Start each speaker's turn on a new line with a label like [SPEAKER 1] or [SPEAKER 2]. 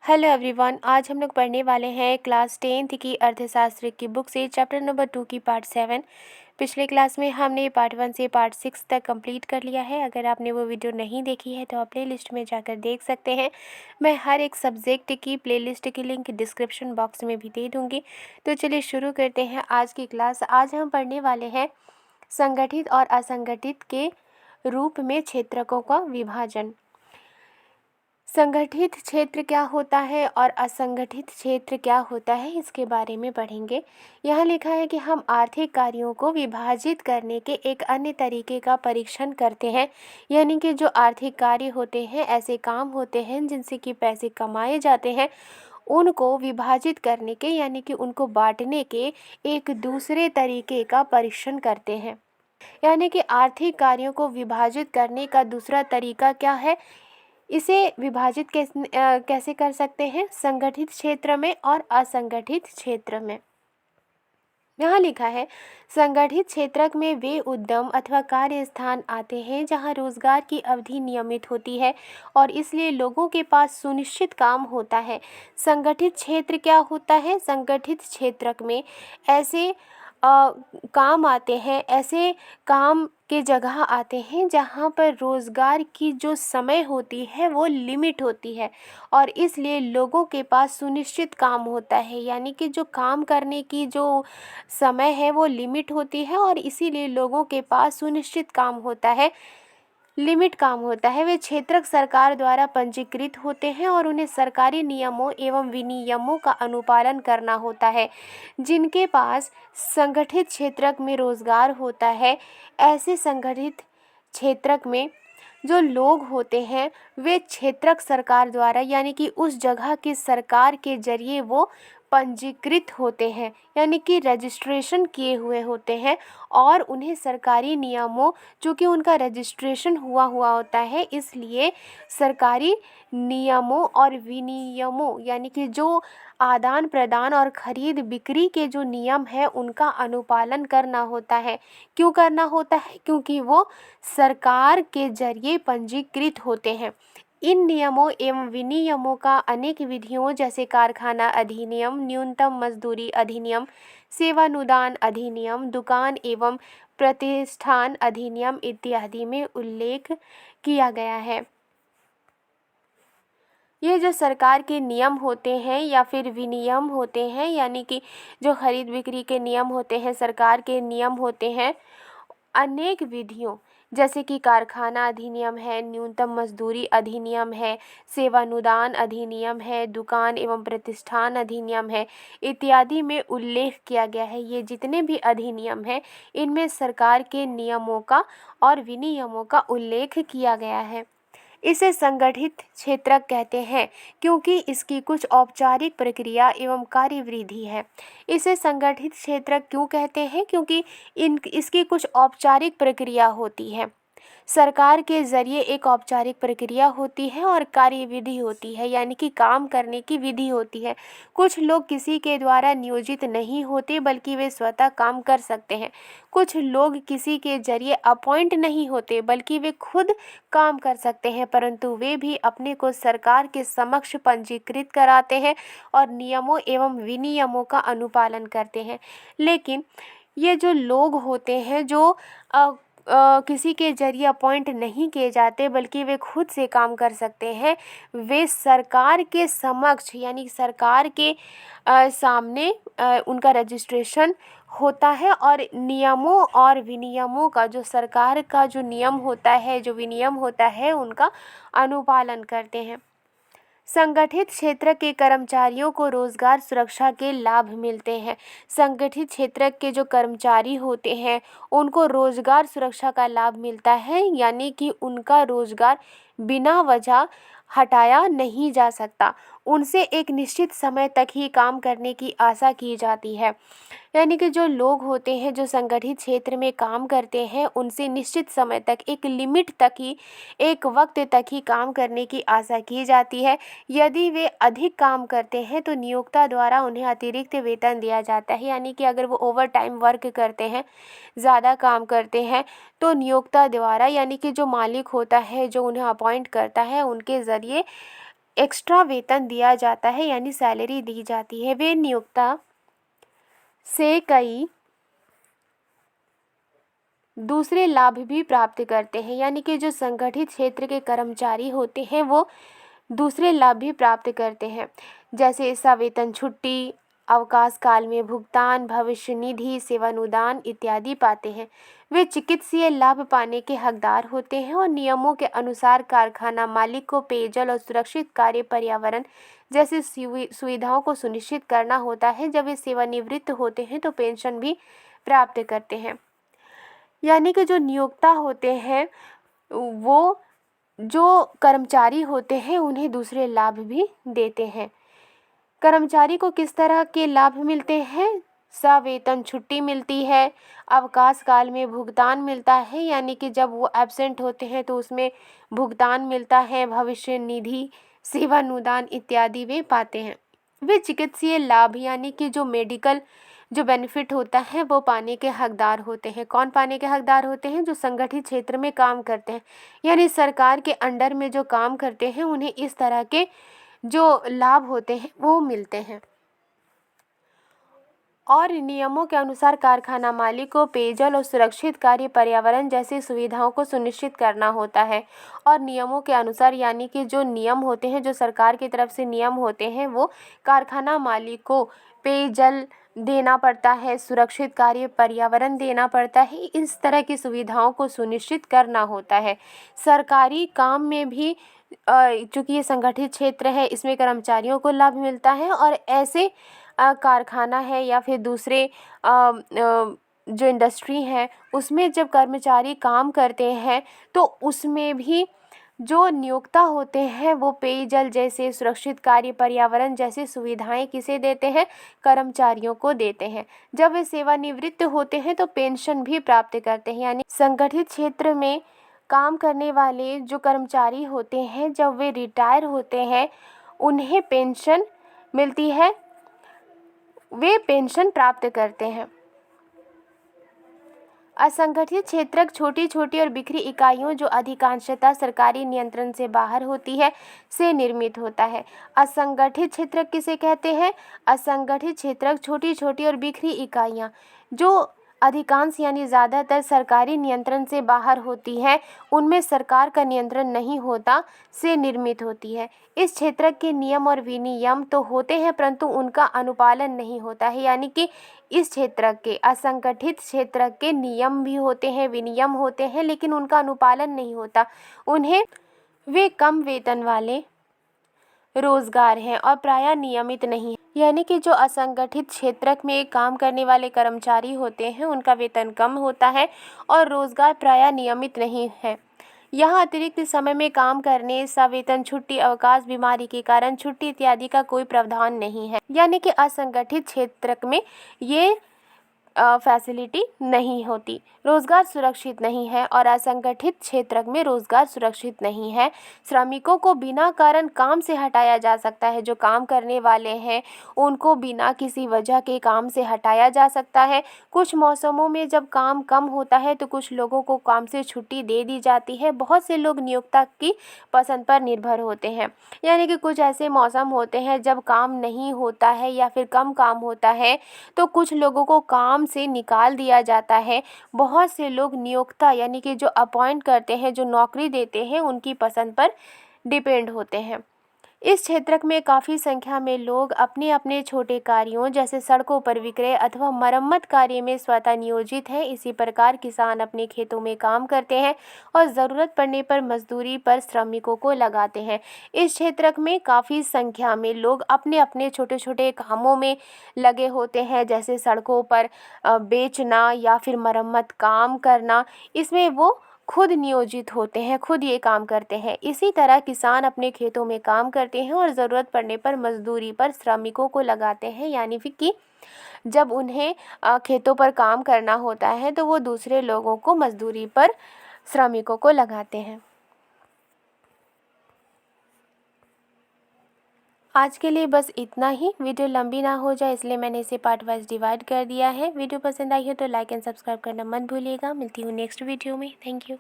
[SPEAKER 1] Hello everyone. आज हम लोग पढ़ने वाले हैं क्लास 10th की अर्थशास्त्र की बुक से चैप्टर नंबर 2 की पार्ट 7। पिछले क्लास में हमने पार्ट 1 से पार्ट 6 तक कंप्लीट कर लिया है। अगर आपने वो वीडियो नहीं देखी है तो आप प्लेलिस्ट में जाकर देख सकते हैं। मैं हर एक सब्जेक्ट की प्लेलिस्ट की लिंक डिस्क्रिप्शन बॉक्स में भी दे दूँगी। तो चलिए शुरू करते हैं आज की क्लास। आज हम पढ़ने वाले हैं संगठित और असंगठित के रूप में क्षेत्रकों का विभाजन। संगठित क्षेत्र क्या होता है और असंगठित क्षेत्र क्या होता है, इसके बारे में पढ़ेंगे। यहाँ लिखा है कि हम आर्थिक कार्यों को विभाजित करने के एक अन्य तरीके का परीक्षण करते हैं। यानी कि जो आर्थिक कार्य होते हैं, ऐसे काम होते हैं जिनसे कि पैसे कमाए जाते हैं, उनको विभाजित करने के यानी कि उनको बांटने के एक दूसरे तरीके का परीक्षण करते हैं। यानी कि आर्थिक कार्यों को विभाजित करने का दूसरा तरीका क्या है, इसे विभाजित कैसे कर सकते हैं, संगठित क्षेत्र में और असंगठित क्षेत्र में। यहाँ लिखा है, संगठित क्षेत्र में वे उद्यम अथवा कार्य स्थान आते हैं जहाँ रोजगार की अवधि नियमित होती है और इसलिए लोगों के पास सुनिश्चित काम होता है। संगठित क्षेत्र क्या होता है? संगठित क्षेत्र में ऐसे काम आते हैं, ऐसे काम के जगह आते हैं जहाँ पर रोज़गार की जो समय होती है वो लिमिट होती है और इसलिए लोगों के पास सुनिश्चित काम होता है। यानी कि जो काम करने की जो समय है वो लिमिट होती है और इसीलिए लोगों के पास सुनिश्चित काम होता है, लिमिट काम होता है। वे क्षेत्रक सरकार द्वारा पंजीकृत होते हैं और उन्हें सरकारी नियमों एवं विनियमों का अनुपालन करना होता है। जिनके पास संगठित क्षेत्रक में रोजगार होता है, ऐसे संगठित क्षेत्रक में जो लोग होते हैं वे क्षेत्रक सरकार द्वारा यानी कि उस जगह की सरकार के जरिए वो पंजीकृत होते हैं, यानी कि रजिस्ट्रेशन किए हुए होते हैं और उन्हें सरकारी नियमों, चूँकि उनका रजिस्ट्रेशन हुआ हुआ होता है, इसलिए सरकारी नियमों और विनियमों यानी कि जो आदान प्रदान और खरीद बिक्री के जो नियम है उनका अनुपालन करना होता है। क्यों करना होता है? क्योंकि वो सरकार के जरिए पंजीकृत होते हैं। इन नियमों एवं विनियमों का अनेक विधियों जैसे कारखाना अधिनियम, न्यूनतम मजदूरी अधिनियम, सेवानुदान अधिनियम, दुकान एवं प्रतिष्ठान अधिनियम इत्यादि में उल्लेख किया गया है। ये जो सरकार के नियम होते हैं या फिर विनियम होते हैं, यानी कि जो खरीद बिक्री के नियम होते हैं, सरकार के नियम होते हैं, अनेक विधियों जैसे कि कारखाना अधिनियम है, न्यूनतम मजदूरी अधिनियम है, सेवानुदान अधिनियम है, दुकान एवं प्रतिष्ठान अधिनियम है, इत्यादि में उल्लेख किया गया है। ये जितने भी अधिनियम हैं, इनमें सरकार के नियमों का और विनियमों का उल्लेख किया गया है। इसे संगठित क्षेत्र कहते हैं क्योंकि इसकी कुछ औपचारिक प्रक्रिया एवं कार्यविधि है। इसे संगठित क्षेत्र क्यों कहते हैं? क्योंकि इसकी कुछ औपचारिक प्रक्रिया होती है। सरकार के ज़रिए एक औपचारिक प्रक्रिया होती है और कार्यविधि होती है, यानी कि काम करने की विधि होती है। कुछ लोग किसी के द्वारा नियोजित नहीं होते बल्कि वे स्वतः काम कर सकते हैं। कुछ लोग किसी के जरिए अपॉइंट नहीं होते बल्कि वे खुद काम कर सकते हैं, परंतु वे भी अपने को सरकार के समक्ष पंजीकृत कराते हैं और नियमों एवं विनियमों का अनुपालन करते हैं। लेकिन ये जो लोग होते हैं जो किसी के जरिए अपॉइंट नहीं किए जाते बल्कि वे खुद से काम कर सकते हैं, वे सरकार के समक्ष यानी सरकार के सामने उनका रजिस्ट्रेशन होता है और नियमों और विनियमों का, जो सरकार का जो नियम होता है, जो विनियम होता है, उनका अनुपालन करते हैं। संगठित क्षेत्र के कर्मचारियों को रोजगार सुरक्षा के लाभ मिलते हैं। संगठित क्षेत्र के जो कर्मचारी होते हैं उनको रोजगार सुरक्षा का लाभ मिलता है, यानी कि उनका रोजगार बिना वजह हटाया नहीं जा सकता। उनसे एक निश्चित समय तक ही काम करने की आशा की जाती है। यानी कि जो लोग होते हैं जो संगठित क्षेत्र में काम करते हैं, उनसे निश्चित समय तक, एक लिमिट तक ही, एक वक्त तक ही काम करने की आशा की जाती है। यदि वे अधिक काम करते हैं तो नियोक्ता द्वारा उन्हें अतिरिक्त वेतन दिया जाता है। यानी कि अगर वो ओवर टाइम वर्क करते हैं, ज़्यादा काम करते हैं, तो नियोक्ता द्वारा यानी कि जो मालिक होता है, जो उन्हें अपॉइंट करता है, उनके ज़रिए एक्स्ट्रा वेतन दिया जाता है यानी सैलरी दी जाती है। वे नियोक्ता से कई दूसरे लाभ भी प्राप्त करते हैं, यानी कि जो संगठित क्षेत्र के कर्मचारी होते हैं वो दूसरे लाभ भी प्राप्त करते हैं, जैसे सवेतन छुट्टी, अवकाश काल में भुगतान, भविष्य निधि, सेवानुदान इत्यादि पाते हैं। वे चिकित्सीय लाभ पाने के हकदार होते हैं और नियमों के अनुसार कारखाना मालिक को पेयजल और सुरक्षित कार्य पर्यावरण जैसी सुविधाओं को सुनिश्चित करना होता है। जब वे सेवानिवृत्त होते हैं तो पेंशन भी प्राप्त करते हैं। यानी कि जो नियोक्ता होते हैं वो जो कर्मचारी होते हैं उन्हें दूसरे लाभ भी देते हैं। कर्मचारी को किस तरह के लाभ मिलते हैं? सवेतन छुट्टी मिलती है, अवकाश काल में भुगतान मिलता है, यानी कि जब वो एब्सेंट होते हैं तो उसमें भुगतान मिलता है, भविष्य निधि, सेवानुदान इत्यादि वे पाते हैं। वे चिकित्सीय लाभ यानी कि जो मेडिकल जो बेनिफिट होता है वो पाने के हकदार होते हैं। कौन पाने के हकदार होते हैं? जो संगठित क्षेत्र में काम करते हैं, यानी सरकार के अंडर में जो काम करते हैं उन्हें इस तरह के जो लाभ होते हैं वो मिलते हैं। और नियमों के अनुसार कारखाना मालिक को पेयजल और सुरक्षित कार्य पर्यावरण जैसी सुविधाओं को सुनिश्चित करना होता है। और नियमों के अनुसार यानी कि जो नियम होते हैं, जो सरकार की तरफ से नियम होते हैं, वो कारखाना मालिक को पेयजल देना पड़ता है, सुरक्षित कार्य पर्यावरण देना पड़ता है, इस तरह की सुविधाओं को सुनिश्चित करना होता है। सरकारी काम में भी चूँकि ये संगठित क्षेत्र है इसमें कर्मचारियों को लाभ मिलता है, और ऐसे कारखाना है या फिर दूसरे जो इंडस्ट्री है उसमें जब कर्मचारी काम करते हैं तो उसमें भी जो नियोक्ता होते हैं वो पेयजल जैसे सुरक्षित कार्य पर्यावरण जैसी सुविधाएं किसे देते हैं? कर्मचारियों को देते हैं। जब वे सेवानिवृत्त होते हैं तो पेंशन भी प्राप्त करते हैं। यानी संगठित क्षेत्र में काम करने वाले जो कर्मचारी होते हैं जब वे रिटायर होते हैं उन्हें पेंशन मिलती है, वे पेंशन प्राप्त करते हैं। असंगठित क्षेत्र छोटी छोटी और बिखरी इकाइयों जो अधिकांशतः सरकारी नियंत्रण से बाहर होती है से निर्मित होता है। असंगठित क्षेत्र किसे कहते हैं? असंगठित क्षेत्र छोटी छोटी और बिखरी इकाइयाँ जो अधिकांश यानी ज़्यादातर सरकारी नियंत्रण से बाहर होती है, उनमें सरकार का नियंत्रण नहीं होता, से निर्मित होती है। इस क्षेत्र के नियम और विनियम तो होते हैं परंतु उनका अनुपालन नहीं होता है। यानी कि इस क्षेत्र के असंगठित क्षेत्र के नियम भी होते हैं, विनियम होते हैं, लेकिन उनका अनुपालन नहीं होता। उन्हें वे कम वेतन वाले रोजगार हैं और प्रायः नियमित नहीं है। यानी कि जो असंगठित क्षेत्र में काम करने वाले कर्मचारी होते हैं उनका वेतन कम होता है और रोजगार प्रायः नियमित नहीं है। यहाँ अतिरिक्त समय में काम करने, सवेतन छुट्टी, अवकाश, बीमारी के कारण छुट्टी इत्यादि का कोई प्रावधान नहीं है। यानी कि असंगठित क्षेत्र में ये फैसिलिटी नहीं होती। रोजगार सुरक्षित नहीं है और असंगठित क्षेत्र में रोजगार सुरक्षित नहीं है। श्रमिकों को बिना कारण काम से हटाया जा सकता है। जो काम करने वाले हैं उनको बिना किसी वजह के काम से हटाया जा सकता है। कुछ मौसमों में जब काम कम होता है तो कुछ लोगों को काम से छुट्टी दे दी जाती है। बहुत से लोग नियोक्ता की पसंद पर निर्भर होते हैं। यानी कि कुछ ऐसे मौसम होते हैं जब काम नहीं होता है या फिर कम काम होता है तो कुछ लोगों को काम से निकाल दिया जाता है। बहुत से लोग नियोक्ता यानी कि जो अपॉइंट करते हैं, जो नौकरी देते हैं, उनकी पसंद पर डिपेंड होते हैं। इस क्षेत्र में काफ़ी संख्या में लोग अपने अपने छोटे कार्यों जैसे सड़कों पर विक्रय अथवा मरम्मत कार्य में स्वतः नियोजित हैं। इसी प्रकार किसान अपने खेतों में काम करते हैं और ज़रूरत पड़ने पर मजदूरी पर श्रमिकों को लगाते हैं। इस क्षेत्र में काफ़ी संख्या में लोग अपने अपने छोटे छोटे कामों में लगे होते हैं, जैसे सड़कों पर बेचना या फिर मरम्मत काम करना। इसमें वो खुद नियोजित होते हैं, खुद ये काम करते हैं। इसी तरह किसान अपने खेतों में काम करते हैं और ज़रूरत पड़ने पर मजदूरी पर श्रमिकों को लगाते हैं। यानी कि जब उन्हें खेतों पर काम करना होता है तो वो दूसरे लोगों को मजदूरी पर श्रमिकों को लगाते हैं। आज के लिए बस इतना ही। वीडियो लंबी ना हो जाए इसलिए मैंने इसे पार्ट वाइज डिवाइड कर दिया है। वीडियो पसंद आई हो तो लाइक एंड सब्सक्राइब करना मत भूलिएगा। मिलती हूँ नेक्स्ट वीडियो में। Thank you.